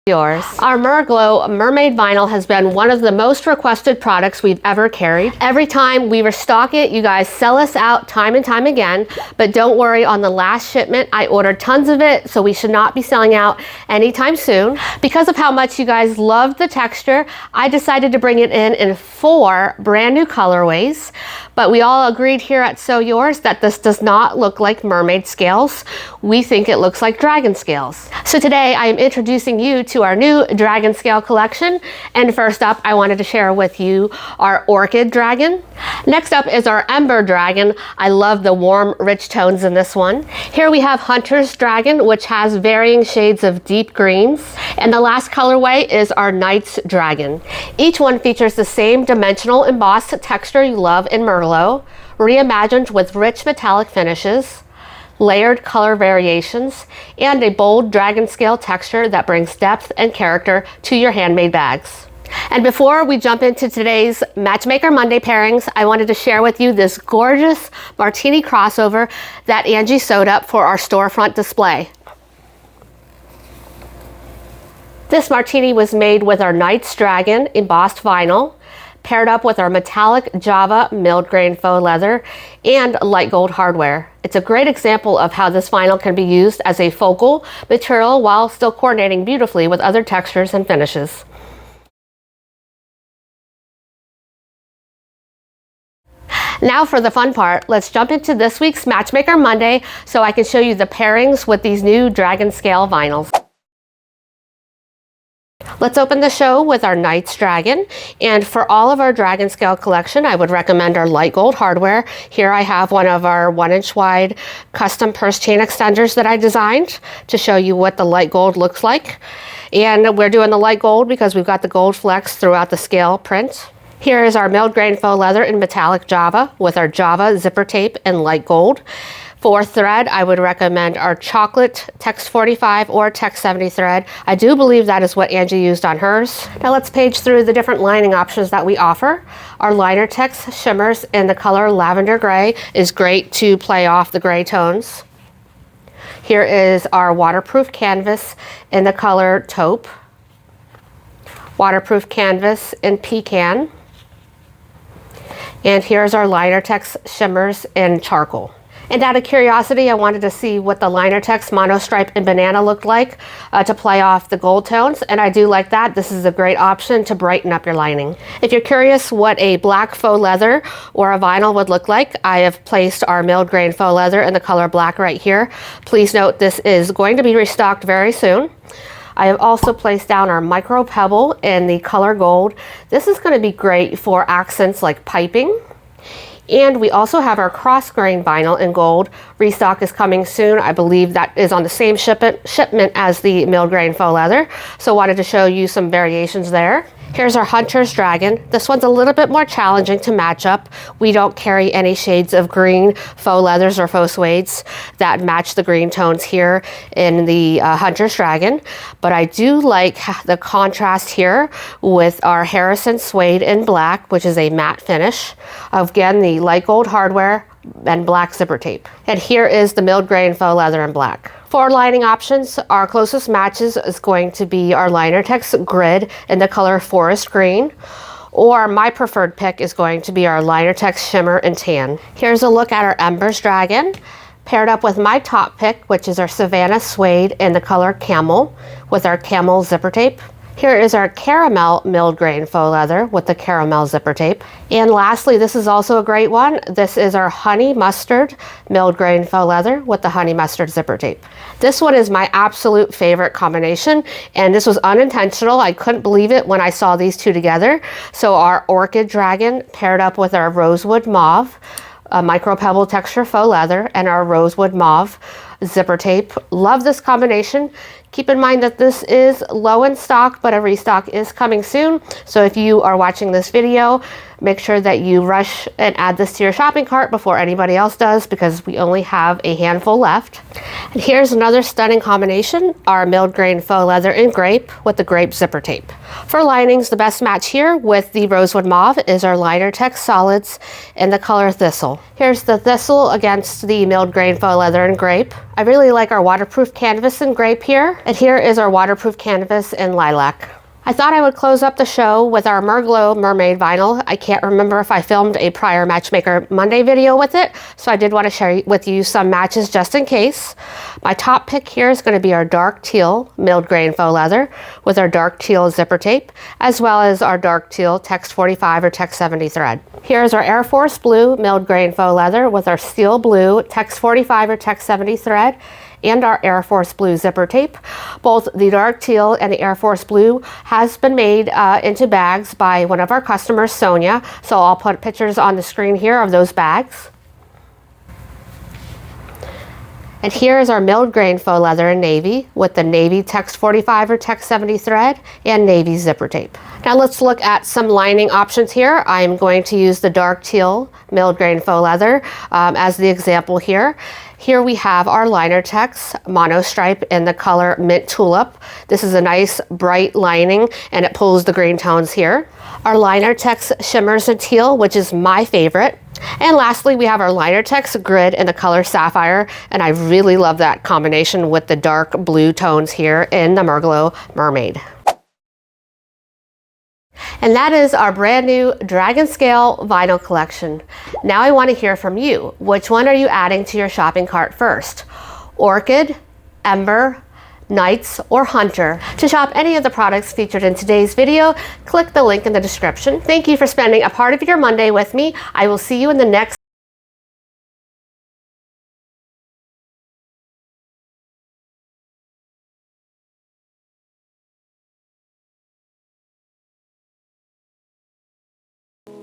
yours. Our Merglow Mermaid Vinyl has been one of the most requested products we've ever carried. Every time we restock it, you guys sell us out time and time again, but don't worry, on the last shipment, I ordered tons of it, so we should not be selling out anytime soon. Because of how much you guys loved the texture, I decided to bring it in 4 brand new colorways, but we all agreed here at Sew Yours that this does not look like mermaid scales. We think it looks like dragon scales. So today I am introducing you to our new DragonScale collection. And first up, I wanted to share with you our Orchid Dragon. Next up is our Ember Dragon. I love the warm, rich tones in this one. Here we have Hunter's Dragon, which has varying shades of deep greens. And the last colorway is our Knight's Dragon. Each one features the same dimensional embossed texture you love in Merlot, reimagined with rich metallic finishes, layered color variations, and a bold dragon scale texture that brings depth and character to your handmade bags. And before we jump into today's Matchmaker Monday pairings, I wanted to share with you this gorgeous martini crossover that Angie sewed up for our storefront display. This martini was made with our Knight's Dragon embossed vinyl, paired up with our metallic Java milled grain faux leather and light gold hardware. It's a great example of how this vinyl can be used as a focal material while still coordinating beautifully with other textures and finishes. Now for the fun part, let's jump into this week's Matchmaker Monday so I can show you the pairings with these new DragonScale vinyls. Let's open the show with our Knight's Dragon, and for all of our DragonScale collection, I would recommend our light gold hardware. Here I have one of our 1-inch wide custom purse chain extenders that I designed to show you what the light gold looks like. And we're doing the light gold because we've got the gold flecks throughout the scale print. Here is our milled grain faux leather in metallic Java with our Java zipper tape in light gold. For thread, I would recommend our chocolate Tex 45 or Tex 70 thread. I do believe that is what Angie used on hers. Now let's page through the different lining options that we offer. Our liner Tex shimmers in the color lavender gray is great to play off the gray tones. Here is our waterproof canvas in the color taupe. Waterproof canvas in pecan. And here's our liner Tex shimmers in charcoal. And out of curiosity, I wanted to see what the liner Tex monostripe and banana looked like to play off the gold tones, and I do like that. This is a great option to brighten up your lining. If you're curious what a black faux leather or a vinyl would look like, I have placed our milled grain faux leather in the color black right here. Please note this is going to be restocked very soon. I have also placed down our micro pebble in the color gold. This is going to be great for accents like piping. And we also have our cross grain vinyl in gold. Restock is coming soon. I believe that is on the same shipment as the milled grain faux leather. So wanted to show you some variations there. Here's our Hunter's Dragon. This one's a little bit more challenging to match up. We don't carry any shades of green faux leathers or faux suedes that match the green tones here in the Hunter's Dragon. But I do like the contrast here with our Harrison suede in black, which is a matte finish. Again, the light gold hardware and black zipper tape. And here is the milled grain faux leather in black. For lining options, our closest matches is going to be our liner Tex grid in the color forest green, or my preferred pick is going to be our liner Tex shimmer and tan. Here's a look at our Ember's Dragon, paired up with my top pick, which is our Savannah suede in the color camel with our camel zipper tape. Here is our caramel milled grain faux leather with the caramel zipper tape. And lastly, this is also a great one. This is our honey mustard milled grain faux leather with the honey mustard zipper tape. This one is my absolute favorite combination, and this was unintentional. I couldn't believe it when I saw these two together. So our Orchid Dragon paired up with our rosewood mauve, micro pebble texture faux leather, and our rosewood mauve zipper tape. Love this combination. Keep in mind that this is low in stock, but a restock is coming soon. So if you are watching this video, Make sure that you rush and add this to your shopping cart before anybody else does, because we only have a handful left. And here's another stunning combination, our milled grain faux leather in grape with the grape zipper tape. For linings, the best match here with the rosewood mauve is our Liner-Tex solids in the color thistle. Here's the thistle against the milled grain faux leather in grape. I really like our waterproof canvas in grape here, and here is our waterproof canvas in lilac. I thought I would close up the show with our Merglow mermaid vinyl. I can't remember if I filmed a prior Matchmaker Monday video with it, so I did want to share with you some matches just in case. My top pick here is going to be our dark teal milled grain faux leather with our dark teal zipper tape, as well as our dark teal Tex 45 or Tex 70 thread. Here's our Air Force blue milled grain faux leather with our steel blue Tex 45 or Tex 70 thread, and our Air Force blue zipper tape. Both the dark teal and the Air Force blue has been made into bags by one of our customers, Sonia. So I'll put pictures on the screen here of those bags. And here is our milled grain faux leather in navy with the navy Tex 45 or Tex 70 thread and navy zipper tape. Now let's look at some lining options here. I'm going to use the dark teal milled grain faux leather as the example here. Here we have our Liner-Tex monostripe in the color mint tulip. This is a nice bright lining and it pulls the green tones here. Our Liner-Tex shimmers in teal, which is my favorite. And lastly, we have our Liner-Tex grid in the color sapphire, and I really love that combination with the dark blue tones here in the Merglow mermaid. And that is our brand new DragonScale vinyl collection. Now I want to hear from you. Which one are you adding to your shopping cart first? Orchid, Ember, Knights, or Hunter? To shop any of the products featured in today's video, click the link in the description. Thank you for spending a part of your Monday with me. I will see you in the next